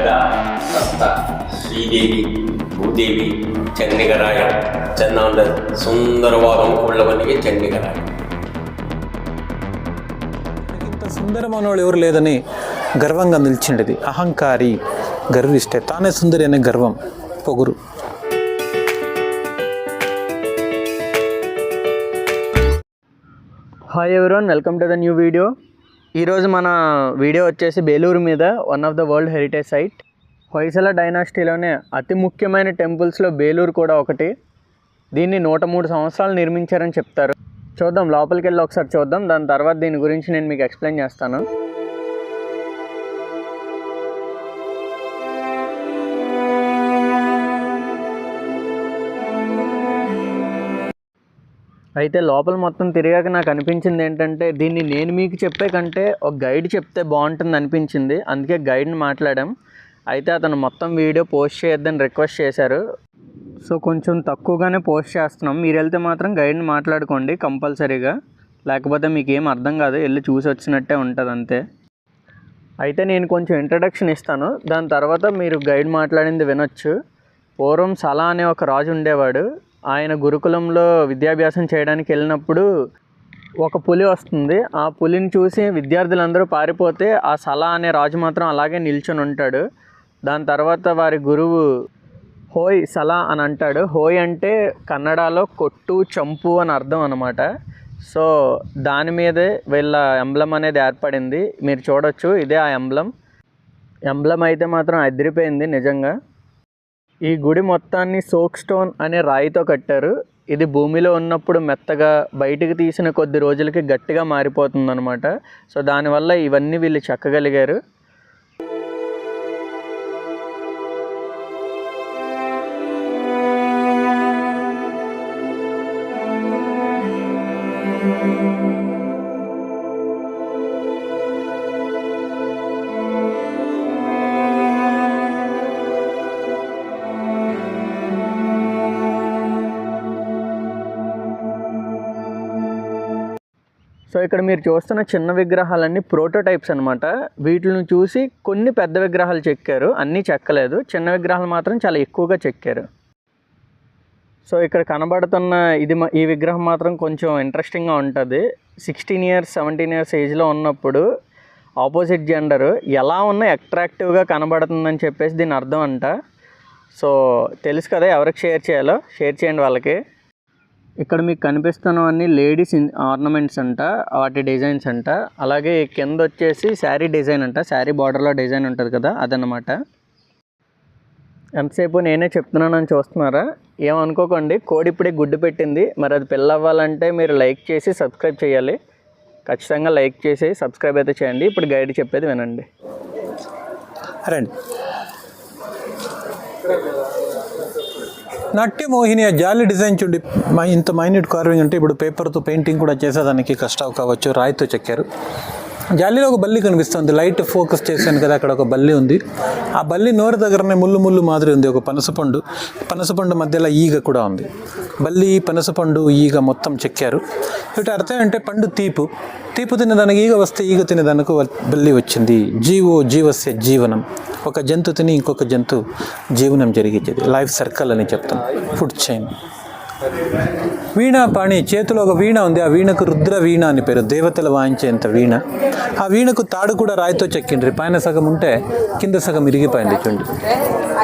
గద సప్త శ్రీదేవి భూదేవి చెన్నిగరాయ చెన్నాండ సుందరవాదం ఉళ్ళవనికి చెన్నిగరాయ. ఇంత సుందరమైన వాళ్ళు ఎవరు లేదని గర్వంగా నిలిచిండేది. అహంకారి, గర్విష్టే, తానే సుందరి అనే గర్వం, పొగురు. Hi everyone, welcome to the new video. ఈరోజు మన వీడియో వచ్చేసి బేలూరు మీద one of the world heritage site. Hoysala డైనాసిటీలోనే అతి ముఖ్యమైన టెంపుల్స్లో బేలూరు కూడా ఒకటి. దీన్ని 103 సంవత్సరాలు నిర్మించారని చెప్తారు. చూద్దాం, లోపలికి వెళ్ళి ఒకసారి చూద్దాం. దాని తర్వాత దీని గురించి నేను మీకు ఎక్స్ప్లెయిన్ చేస్తాను. అయితే లోపల మొత్తం తిరిగాక నాకు అనిపించింది ఏంటంటే, దీన్ని నేను మీకు చెప్పే కంటే ఒక గైడ్ చెప్తే బాగుంటుంది అనిపించింది. అందుకే గైడ్ని మాట్లాడాం. అయితే అతను మొత్తం వీడియో పోస్ట్ చేయొద్దని రిక్వెస్ట్ చేశారు. సో కొంచెం తక్కువగానే పోస్ట్ చేస్తున్నాం. మీరు వెళ్తే మాత్రం గైడ్ని మాట్లాడుకోండి కంపల్సరీగా, లేకపోతే మీకు ఏం అర్థం కాదు, వెళ్ళి చూసి వచ్చినట్టే ఉంటుంది అంతే. అయితే నేను కొంచెం ఇంట్రడక్షన్ ఇస్తాను, దాని తర్వాత మీరు గైడ్ మాట్లాడింది వినొచ్చు. పూర్వం సలా అనే ఒక రాజు ఉండేవాడు. ఆయన గురుకులంలో విద్యాభ్యాసం చేయడానికి వెళ్ళినప్పుడు ఒక పులి వస్తుంది. ఆ పులిని చూసి విద్యార్థులందరూ పారిపోతే ఆ సలా అనే రాజు మాత్రం అలాగే నిల్చొని ఉంటాడు. దాని తర్వాత వారి గురువు హోయ్ సలా అని అంటాడు. హోయ్ అంటే కన్నడలో కొట్టు, చంపు అని అర్థం అన్నమాట. సో దాని మీదే వీళ్ళ ఎంబ్లం అనేది ఏర్పడింది. మీరు చూడొచ్చు, ఇదే ఆ ఎంబ్లం అయితే మాత్రం అదిరిపోయింది నిజంగా. ఈ గుడి మొత్తాన్ని సోక్ స్టోన్ అనే రాయితో కట్టారు. ఇది భూమిలో ఉన్నప్పుడు మెత్తగా, బయటికి తీసిన కొద్ది రోజులకి గట్టిగా మారిపోతుందన్నమాట. సో దానివల్ల ఇవన్నీ వీళ్ళు చెక్కగలిగారు. సో ఇక్కడ మీరు చూస్తున్న చిన్న విగ్రహాలన్నీ ప్రోటోటైప్స్ అనమాట. వీటిని చూసి కొన్ని పెద్ద విగ్రహాలు చెక్కారు, అన్నీ చెక్కలేదు. చిన్న విగ్రహాలు మాత్రం చాలా ఎక్కువగా చెక్కారు. సో ఇక్కడ కనబడుతున్న ఈ విగ్రహం మాత్రం కొంచెం ఇంట్రెస్టింగ్గా ఉంటుంది. 16 years 17 years ఏజ్లో ఉన్నప్పుడు ఆపోజిట్ జెండర్ ఎలా ఉన్నా అట్రాక్టివ్గా కనబడుతుందని చెప్పేసి దీని అర్థం అంట. సో తెలుసు కదా ఎవరికి షేర్ చేయాలో, షేర్ చేయండి వాళ్ళకి. ఇక్కడ మీకు కనిపిస్తున్నవన్నీ లేడీస్ ఆర్నమెంట్స్ అంట, వాటి డిజైన్స్ అంట. అలాగే కింద వచ్చేసి శారీ డిజైన్ అంట, శారీ బార్డర్లో డిజైన్ ఉంటుంది కదా, అదనమాట. ఎంతసేపు నేనే చెప్తున్నానని చూస్తున్నారా? ఏమనుకోకండి, కోడి ఇప్పుడే గుడ్డు పెట్టింది. మరి అది పిల్ల అవ్వాలంటే మీరు లైక్ చేసి సబ్స్క్రైబ్ చేయాలి. ఖచ్చితంగా లైక్ చేసి సబ్స్క్రైబ్ అయితే చేయండి. ఇప్పుడు గైడ్ చెప్పేది వినండి. రండి. నాట్య మోహిని ఆ జాలి డిజైన్ చూడండి, ఇంత మైన్యూట్ కార్వింగ్ అంటే ఇప్పుడు పేపర్తో పెయింటింగ్ కూడా చేసేదానికి కష్టం కావచ్చు. రాయితో చెక్కారు. జాలీలో ఒక బల్లి కనిపిస్తుంది, లైట్ ఫోకస్ చేశాను కదా, అక్కడ ఒక బల్లి ఉంది. ఆ బల్లి నోరు దగ్గరనే ముళ్ళు మాదిరి ఉంది, ఒక పనసపండు మధ్యలో ఈగ కూడా ఉంది. బల్లి, పనసపండు, ఈగ మొత్తం చెక్కారు. ఇటు అర్థం అంటే పండు తీపు తినేదానికి ఈగ వస్తే ఈగ తినేదానికి బల్లి వచ్చింది. జీవస్య జీవనం, ఒక జంతు తిని ఇంకొక జంతు జీవనం జరిగేది, లైఫ్ సర్కిల్ అని చెప్తాం, ఫుడ్ చైన్. వీణాపాణి, చేతిలో ఒక వీణ ఉంది. ఆ వీణకు రుద్ర వీణ అని పేరు, దేవతలు వాయించేంత వీణ. ఆ వీణకు తాడు కూడా రాయితో చెక్కిండ్రి. పైన సగం ఉంటే కింద సగం ఇరిగిపోయింది చూడండి.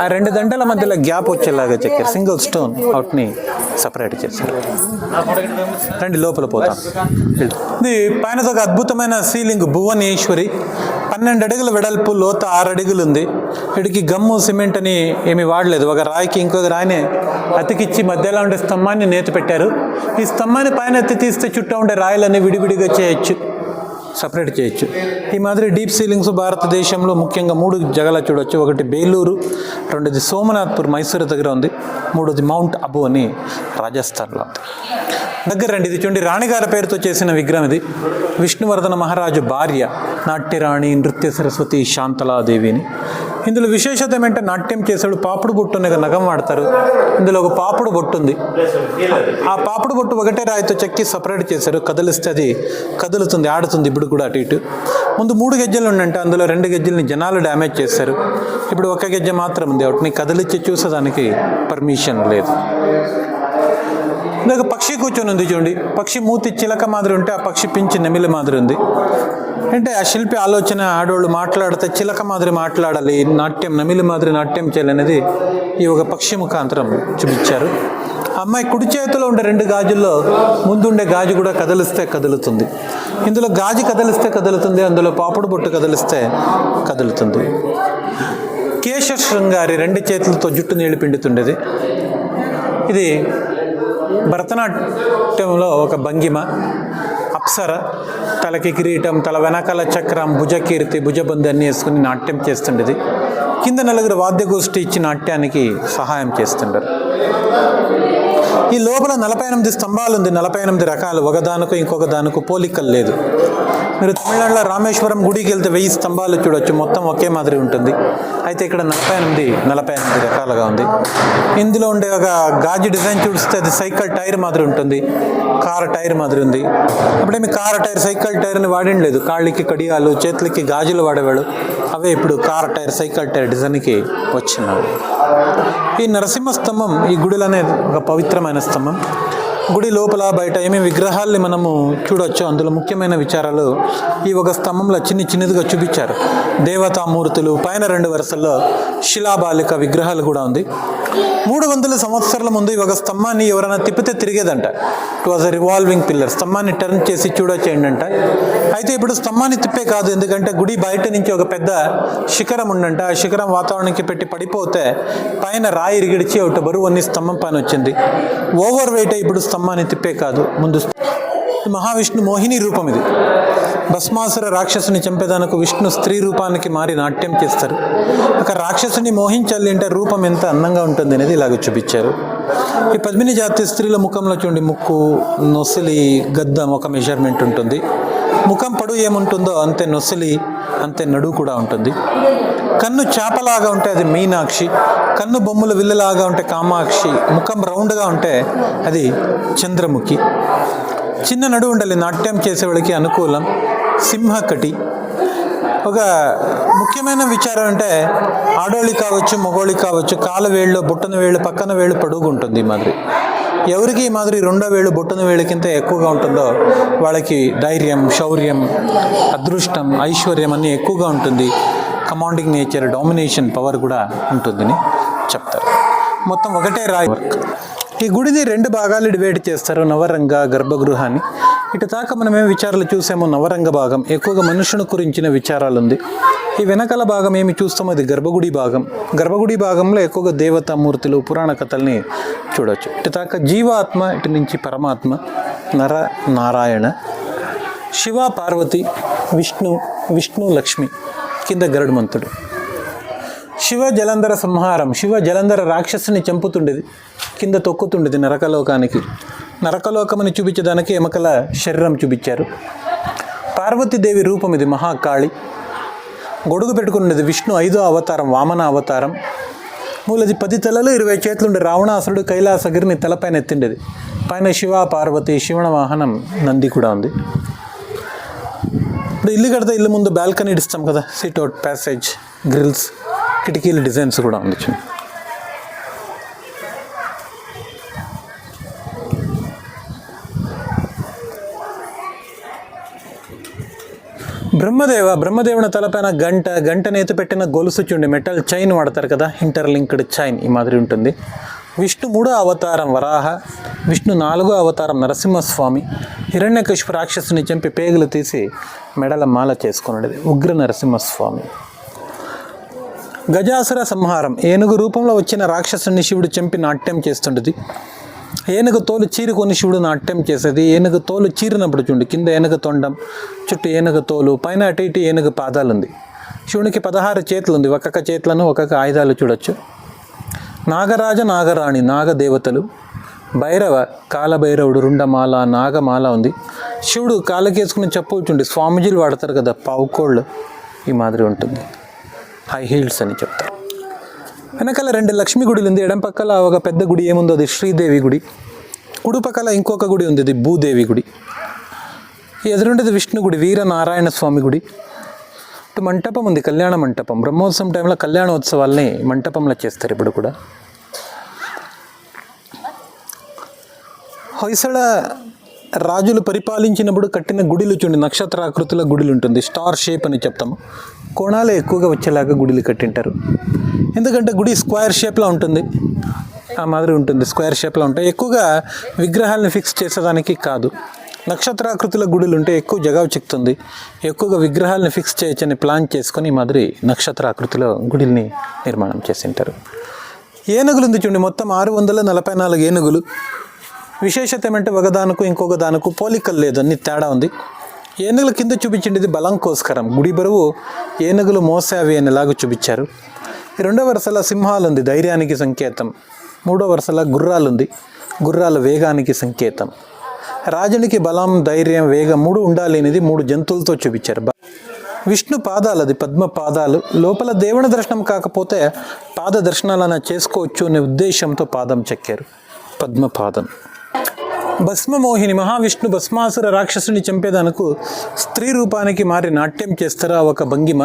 ఆ 2 దండల మధ్యలో గ్యాప్ వచ్చేలాగా చెక్కారు. సింగిల్ స్టోన్ అవుట్ని సపరేట్ చేశారు. రండి లోపల పోతాం. ఇది పైన ఒక అద్భుతమైన సీలింగ్, భువనేశ్వరి. 12 అడుగుల వెడల్పు, లోత 6 అడుగులు ఉంది. వీడికి గమ్ము, సిమెంట్ అని ఏమి వాడలేదు. ఒక రాయికి ఇంకొక రాయిని అతికిచ్చి మధ్యలో ఉండే స్తంభాన్ని నేతి పెట్టారు. ఈ స్తంభాన్ని పైన ఎత్తి తీస్తే చుట్టూ ఉండే రాయిలన్నీ విడివిడిగా చేయొచ్చు, సపరేట్ చేయొచ్చు. ఈ మాదిరి డీప్ సీలింగ్స్ భారతదేశంలో ముఖ్యంగా 3 జగల చూడొచ్చు. ఒకటి బేలూరు, రెండోది సోమనాథ్పూర్ మైసూరు దగ్గర ఉంది, మూడోది మౌంట్ అబు అని రాజస్థాన్లో ఉంది. దగ్గర రండి. ఇది చూడండి, రాణిగారి పేరుతో చేసిన విగ్రహం ఇది. విష్ణువర్ధన మహారాజు భార్య నాట్యరాణి నృత్య సరస్వతి శాంతలాదేవిని. ఇందులో విశేషత ఏమంటే నాట్యం చేసాడు పాపుడు బొట్టు అనే నగం వాడతారు. ఇందులో ఒక పాపుడు బొట్టు ఉంది. ఆ పాపుడు బొట్టు ఒకటే రాయితో చెక్కి సపరేట్ చేశారు. కదిలిస్తే అది కదులుతుంది, ఆడుతుంది. ఇప్పుడు కూడా అటు ఇటు. ముందు 3 గెజ్జలు ఉండంటే అందులో 2 గెజ్జల్ని జనాలు డ్యామేజ్ చేశారు. ఇప్పుడు 1 గెజ్జ మాత్రం ఉంది. వాటిని కదిలిచ్చి చూసేదానికి పర్మిషన్ లేదు. ఇంకొక పక్షి కూర్చొని ఉంది చూడండి. పక్షి మూతి చిలక మాదిరి ఉంటే ఆ పక్షి పించి నెమిలి మాదిరి ఉంది. అంటే ఆ శిల్పి ఆలోచన ఆడవాళ్ళు మాట్లాడితే చిలక మాదిరి మాట్లాడాలి, నాట్యం నెమిలి మాదిరి నాట్యం చేయాలనేది ఈ ఒక పక్షి ముఖాంతరం చూపించారు. అమ్మాయి కుడి చేతిలో ఉండే 2 గాజుల్లో ముందుండే గాజు కూడా కదిలిస్తే కదులుతుంది. ఇందులో గాజు కదిలిస్తే కదులుతుంది, అందులో పాపుడు బొట్టు కదిలిస్తే కదులుతుంది. కేశ శృంగారి 2 చేతులతో జుట్టు నీళ్లు పిండుతుండేది. ఇది భరతనాట్యంలో ఒక భంగిమ. అప్సర తలకి కిరీటం, తల వెనకాల చక్రం, భుజకీర్తి, భుజబంది అన్నీ వేసుకుని నాట్యం చేస్తుండేది. కింద 4 వాద్యగోష్ఠి ఇచ్చి నాట్యానికి సహాయం చేస్తుంటారు. ఈ లోపల 48 స్తంభాలు ఉంది. 48 రకాలు, ఒకదానికి ఇంకొక దానికి పోలికలు లేదు. మీరు తమిళనాడులో రామేశ్వరం గుడికి వెళ్తే 1000 స్తంభాలు చూడొచ్చు, మొత్తం ఒకే మాదిరి ఉంటుంది. అయితే ఇక్కడ 48 రకాలుగా ఉంది. ఇందులో ఉండే ఒక గాజు డిజైన్ చూస్తే అది సైకిల్ టైర్ మాదిరి ఉంటుంది, కార్ టైర్ మాదిరి ఉంది. అప్పుడేమి కార్ టైర్ సైకిల్ టైర్ని వాడిండలేదు. కాళ్ళకి కడియాలు, చేతులకి గాజులు వాడేవాడు. అవే ఇప్పుడు కార్ టైర్ సైకిల్ టైర్ డిజైన్కి వచ్చినాడు. ఈ నరసింహ స్తంభం ఈ గుడిలోనే ఒక పవిత్రమైన స్తంభం. గుడి లోపల బయట ఏమేమి విగ్రహాల్ని మనము చూడొచ్చు. అందులో ముఖ్యమైన విచారాలు ఈ ఒక స్తంభంలో చిన్నదిగా చూపించారు. దేవతామూర్తులు, పైన 2 వరుసల్లో శిలాబాలిక విగ్రహాలు కూడా ఉంది. 300 సంవత్సరాల ముందు ఈ ఒక స్తంభాన్ని ఎవరైనా తిప్పితే తిరిగేదంట. It was a revolving pillar. స్తంభాన్ని టర్న్ చేసి చూడొచ్చేయండి అంట. అయితే ఇప్పుడు స్తంభాన్ని తిప్పే కాదు, ఎందుకంటే గుడి బయట నుంచి ఒక పెద్ద శిఖరం ఉండంట. ఆ శిఖరం వాతావరణానికి పెట్టి పడిపోతే పైన రాయి ఇరిగిడిచి ఒకటి బరువు అన్ని స్తంభం పైన వచ్చింది. ఓవర్ వెయిట్ ఇప్పుడు స్తంభాన్ని తిప్పే కాదు. ముందు మహావిష్ణు మోహిని రూపం ఇది. భస్మాసుర రాక్షసుని చంపేదానికి విష్ణు స్త్రీ రూపానికి మారి నాట్యం చేస్తారు. ఒక రాక్షసుని మోహించాలి అంటే రూపం ఎంత అందంగా ఉంటుంది అనేది ఇలాగ చూపించారు. ఈ పద్మిని జాతి స్త్రీల ముఖంలో చూడండి, ముక్కు, నొసలి, గద్దం ఒక మెజర్మెంట్ ఉంటుంది. ముఖం పొడవు ఏముంటుందో అంతే నొసలి, అంతే నడువు కూడా ఉంటుంది. కన్ను చేపలాగా ఉంటే అది మీనాక్షి, కన్ను బొమ్మలు విల్లులాగా ఉంటే కామాక్షి, ముఖం రౌండ్గా ఉంటే అది చంద్రముఖి. చిన్న నడువు ఉండాలి, నాట్యం చేసేవాడికి అనుకూలం. సింహకటి. ఒక ముఖ్యమైన విచారం అంటే ఆడోళ్ళి కావచ్చు, మగోళ్ళి కావచ్చు, కాళ్ళ వేళ్ళు, బొట్టన వేళ్ళు, పక్కన వేళ్ళు పొడుగు ఉంటుంది. ఈ మాదిరి ఎవరికి ఈ మాదిరి 2వ వేళ్ళు బొట్టన వేళ్ళకింత ఎక్కువగా ఉంటుందో వాళ్ళకి ధైర్యం, శౌర్యం, అదృష్టం, ఐశ్వర్యం అన్నీ ఎక్కువగా ఉంటుంది. కమాండింగ్ నేచర్, డామినేషన్ పవర్ కూడా ఉంటుందని చెప్తారు. మొత్తం ఒకటే రాయి వర్క్. ఈ గుడిని 2 భాగాలు డివైడ్ చేస్తారు, నవరంగ, గర్భగృహాన్ని. ఇటు దాకా మనం ఏమి విచారాలు చూసామో నవరంగ భాగం ఎక్కువగా మనుషుని గురించిన విచారాలు ఉంది. ఈ వెనకాల భాగం ఏమి చూస్తామో అది గర్భగుడి భాగం. గర్భగుడి భాగంలో ఎక్కువగా దేవతామూర్తులు, పురాణ కథల్ని చూడవచ్చు. ఇటు దాకా జీవాత్మ, ఇటు నుంచి పరమాత్మ, నర నారాయణ, శివ పార్వతి, విష్ణు లక్ష్మి, కింద గరుడమంతుడు. శివ జలంధర సంహారం. శివ జలంధర రాక్షసుని చంపుతుండేది, కింద తొక్కుతుండేది నరకలోకానికి. నరకలోకమని చూపించడానికి ఎమకల శరీరం చూపించారు. పార్వతీదేవి రూపం ఇది, మహాకాళి. గొడుగు పెట్టుకునేది విష్ణు 5వ అవతారం, వామన అవతారం. మూలది 10 తలలు 20 చేతులుండే రావణాసురుడు కైలాసగిరిని తలపైన ఎత్తిండేది. పైన శివ పార్వతి, శివన వాహనం నంది కూడా ఉంది. ఇప్పుడు ఇల్లు కడితే ఇల్లు ముందు బాల్కనీ ఇస్తాం కదా, సిట్అవుట్, ప్యాసేజ్, గ్రిల్స్, కిటికీల డిజైన్స్ కూడా ఉంది. బ్రహ్మదేవుని తలపైన గంట నేత పెట్టిన గొలుసు చూడండి, మెటల్ చైన్ వాడతారు కదా, ఇంటర్లింక్డ్ చైన్ ఈ మాదిరి ఉంటుంది. విష్ణు 3వ అవతారం వరాహ, విష్ణు 4వ అవతారం నరసింహస్వామి. హిరణ్యకశిపు రాక్షసుని చంపి పేగులు తీసి మెడల మాల చేసుకున్నది ఉగ్ర నరసింహస్వామి. గజాసుర సంహారం. ఏనుగు రూపంలో వచ్చిన రాక్షసుని శివుడు చంపి నాట్యం చేస్తుండేది. ఏనుగు తోలు చీరుకొని శివుడు నాట్యం చేసేది. ఏనుగు తోలు చీరినప్పుడు చూడండి, కింద ఏనుగు తొండం, చుట్టూ ఏనుగు తోలు, పైన అటు ఇటు ఏనుగు పాదాలు ఉంది. శివునికి 16 చేతులు ఉంది. ఒక్కొక్క చేతులను ఒక్కొక్క ఆయుధాలు చూడొచ్చు. నాగరాజ, నాగరాణి, నాగదేవతలు. భైరవ కాలభైరవుడు రుండమాల నాగమాల ఉంది. శివుడు కాళ్ళకేసుకుని చెప్పవచ్చుండి, స్వామీజీలు వాడతారు కదా పావుకోళ్ళు, ఈ మాదిరి ఉంటుంది. హై హీల్స్ అని చెప్తారు. వెనకాల 2 లక్ష్మీ గుడిలు ఉంది. ఎడం పక్కల ఒక పెద్ద గుడి ఏముందో అది శ్రీదేవి గుడి, కుడి పక్కల ఇంకొక గుడి ఉంది, అది భూదేవి గుడి. ఎదురుండేది విష్ణు గుడి, వీరనారాయణ స్వామి గుడి. ఇటు మంటపం ఉంది, కళ్యాణ మంటపం. బ్రహ్మోత్సవం టైంలో కళ్యాణోత్సవాల్ని మంటపంలో చేస్తారు ఇప్పుడు కూడా. హొయసಳ రాజులు పరిపాలించినప్పుడు కట్టిన గుడిలు చూడండి, నక్షత్రాకృతిలో గుడిలు ఉంటుంది, స్టార్ షేప్ అని చెప్తాము. కోణాలు ఎక్కువగా వచ్చేలాగా గుడిలు కట్టింటారు. ఎందుకంటే గుడి స్క్వేర్ షేప్లో ఉంటుంది, ఆ మాదిరి ఉంటుంది, స్క్వేర్ షేప్లో ఉంటాయి. ఎక్కువగా విగ్రహాలను ఫిక్స్ చేసేదానికి కాదు. నక్షత్రాకృతిలో గుడులు ఉంటే ఎక్కువ జగావు చిక్కుతుంది, ఎక్కువగా విగ్రహాలను ఫిక్స్ చేయొచ్చని ప్లాన్ చేసుకొని ఈ మాదిరి నక్షత్రాకృతిలో గుడిని నిర్మాణం చేసింటారు. ఏనుగులు ఉంది చూడండి, మొత్తం 644 ఏనుగులు. విశేషత ఏమంటే ఒకదానికి ఇంకొక దానికి పోలికలు లేదు, అన్ని తేడా ఉంది. ఏనుగుల కింద చూపించింది బలం కోస్కరం, గుడి బరువు ఏనుగులు మోసావి అనేలాగా చూపించారు. 2వ వరుసలో సింహాలు ఉంది, ధైర్యానికి సంకేతం. 3వ వరుసలో గుర్రాలు ఉంది, గుర్రాల వేగానికి సంకేతం. రాజునికి బలం, ధైర్యం, వేగం 3 ఉండాలి అనేది 3 జంతువులతో చూపించారు. విష్ణు పాదాలు, అది పద్మ పాదాలు. లోపల దేవుని దర్శనం కాకపోతే పాద దర్శనాలన చేసుకోవచ్చు అనే ఉద్దేశంతో పాదం చెక్కారు, పద్మపాదం. భస్మమోహిని, మహావిష్ణు భస్మాసుర రాక్షసుని చంపేదానికి స్త్రీ రూపానికి మారి నాట్యం చేస్తారు, ఒక భంగిమ.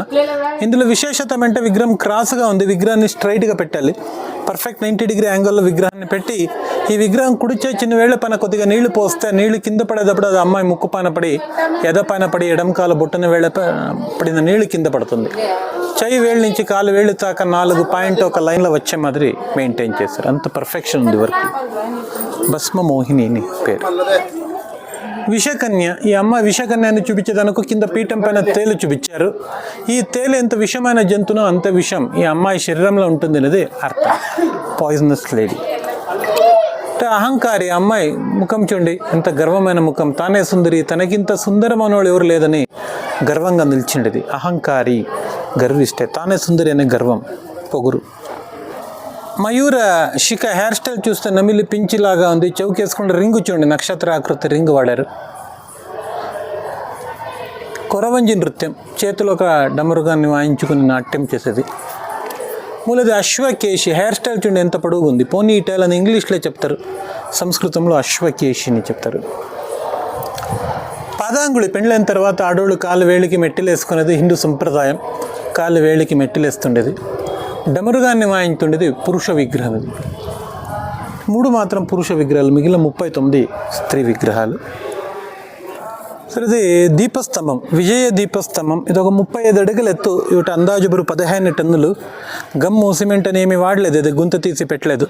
ఇందులో విశేషత అంటే విగ్రహం క్రాస్గా ఉంది, విగ్రహాన్ని స్ట్రైట్గా పెట్టాలి. పర్ఫెక్ట్ 90 డిగ్రీ యాంగిల్లో విగ్రహాన్ని పెట్టి ఈ విగ్రహం కుడిచే చిన్న వేళ్ల పైన కొద్దిగా నీళ్లు పోస్తే నీళ్లు కింద పడేటప్పుడు అది అమ్మాయి ముక్కు పైన పడి, ఎద పైన పడి, ఎడంకాల బొట్టన వేళ్ళ పడిన నీళ్లు కింద పడుతుంది. చెయ్యి వేళ్ళ నుంచి కాలు వేళ్ళు తాక 4 పాయింట్ ఒక లైన్లో వచ్చే మాదిరి మెయింటైన్ చేస్తారు. అంత పర్ఫెక్షన్ ఉంది వర్క్. భస్మమోహిని అని పేరు. విషకన్య, ఈ అమ్మ విషకన్యాన్ని చూపించేదానికి కింద పీఠం పైన తేలు చూపించారు. ఈ తేలు ఎంత విషమైన జంతువునో అంత విషం ఈ అమ్మాయి శరీరంలో ఉంటుంది అనేది అర్థం. Poisonous lady. అంటే అహంకారి అమ్మాయి ముఖం చూడండి, ఎంత గర్వమైన ముఖం. తానే సుందరి, తనకింత సుందరమైనవాడు ఎవరు లేదని గర్వంగా నిలిచిండేది. అహంకారి, గర్విష్టే, తానే సుందరి అనే గర్వం, పొగురు. మయూర శిఖ హెయిర్ స్టైల్ చూస్తే నమిలి పించిలాగా ఉంది. చౌకేసుకుంటే రింగు చూడండి, నక్షత్రాకృతి రింగు వాడారు. కొరవంజి నృత్యం, చేతిలో ఒక డమరుగాన్ని వాయించుకుని నాట్యం చేసేది. మూలది అశ్వకేశి, హెయిర్ స్టైల్ చూడండి ఎంత పొడుగు ఉంది. పోనీ టైల్ అని ఇంగ్లీష్లో చెప్తారు, సంస్కృతంలో అశ్వకేశిని చెప్తారు. పాదాంగుళి, పెళ్ళైన తర్వాత ఆడోళ్ళు కాలు వేలికి మెట్టెలు వేసుకునేది హిందూ సంప్రదాయం. కాలు వేలికి మెట్టెలు వేస్తుండేది. డమరుగాన్ని వాయించుండేది పురుష విగ్రహం. ఇది 3 మాత్రం పురుష విగ్రహాలు, మిగిలిన 39 స్త్రీ విగ్రహాలు. సరే, ఇది దీపస్తంభం, విజయ దీపస్తంభం. ఇది ఒక 35 అడుగుల ఎత్తు. ఇవి అందాజు బరువు 15 టన్నులు. గమ్ము సిమెంట్ అని ఏమి వాడలేదు, ఇది గుంత తీసి పెట్టలేదు.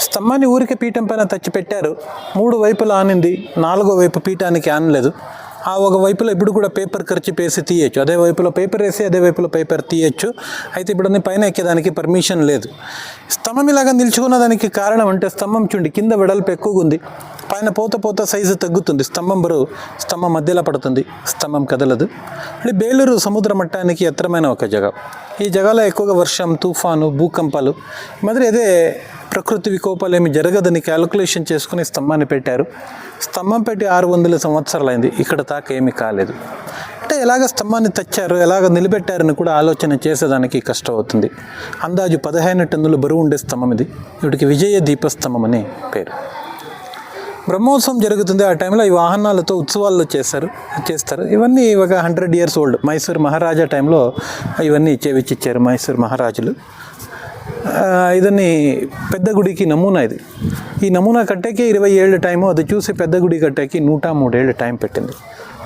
స్తంభాన్ని ఊరికి పీఠం పైన తెచ్చి పెట్టారు. 3 వైపులు ఆనింది, 4వ వైపు పీఠానికి ఆనలేదు. ఆ ఒక వైపులో ఇప్పుడు కూడా పేపర్ ఖర్చు వేసి తీయచ్చు, అదే వైపులో పేపర్ వేసి అదే వైపులో పేపర్ తీయచ్చు. అయితే ఇప్పుడు అన్ని పైన ఎక్కేదానికి పర్మిషన్ లేదు. స్తంభం ఇలాగా నిల్చుకున్న దానికి కారణం అంటే స్తంభం చూడండి కింద వెడల్పు ఎక్కువగా ఉంది, పైన పోత సైజు తగ్గుతుంది. స్తంభం బరువు స్తంభం మధ్యలో పడుతుంది, స్తంభం కదలదు. మళ్ళీ బేలూరు సముద్ర మట్టానికి ఎత్తరమైన ఒక జగ. ఈ జగలో ఎక్కువగా వర్షం, తుఫాను, భూకంపాలు మాదిరి అదే ప్రకృతి వికోపాలు ఏమి జరగదని క్యాలిక్యులేషన్ చేసుకుని స్తంభాన్ని పెట్టారు. స్తంభం పెట్టి 600 సంవత్సరాలు అయింది, ఇక్కడ దాకా ఏమీ కాలేదు. అంటే ఎలాగ స్తంభాన్ని తెచ్చారు, ఎలాగ నిలబెట్టారని కూడా ఆలోచన చేసేదానికి కష్టం అవుతుంది. అందాజు 15 టన్నుల బరువు ఉండే స్తంభం ఇది. వీటికి విజయ దీపస్తంభం అని పేరు. బ్రహ్మోత్సవం జరుగుతుంది, ఆ టైంలో ఈ వాహనాలతో ఉత్సవాల్లో చేస్తారు. ఇవన్నీ ఒక 100 years ఓల్డ్. మైసూర్ మహారాజా టైంలో ఇవన్నీ చేవిచ్చిచ్చారు మైసూర్ మహారాజులు. ఇదని పెద్ద గుడికి నమూనా ఇది. ఈ నమూనా కట్టేకి 20 ఏళ్ళ టైము, అది చూసి పెద్ద గుడి కట్టేకి 103 ఏళ్ళ టైం పెట్టింది.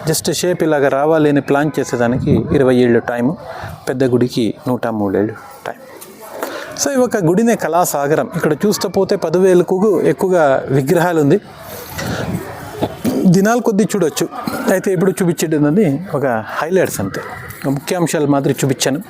జస్ట్ షేప్ ఇలాగ రావాలి అని ప్లాన్ చేసేదానికి 20 ఏళ్ళ టైము, పెద్ద గుడికి 103 ఏళ్ళు టైం. సో ఈ ఒక గుడినే కళాసాగరం. ఇక్కడ చూస్తూ పోతే 10,000కు ఎక్కువగా విగ్రహాలు ఉంది. దినాలు కొద్దీ చూడొచ్చు. అయితే ఇప్పుడు చూపించేది ఒక హైలైట్స్ అంతే, ముఖ్యాంశాలు మాదిరి చూపించాను.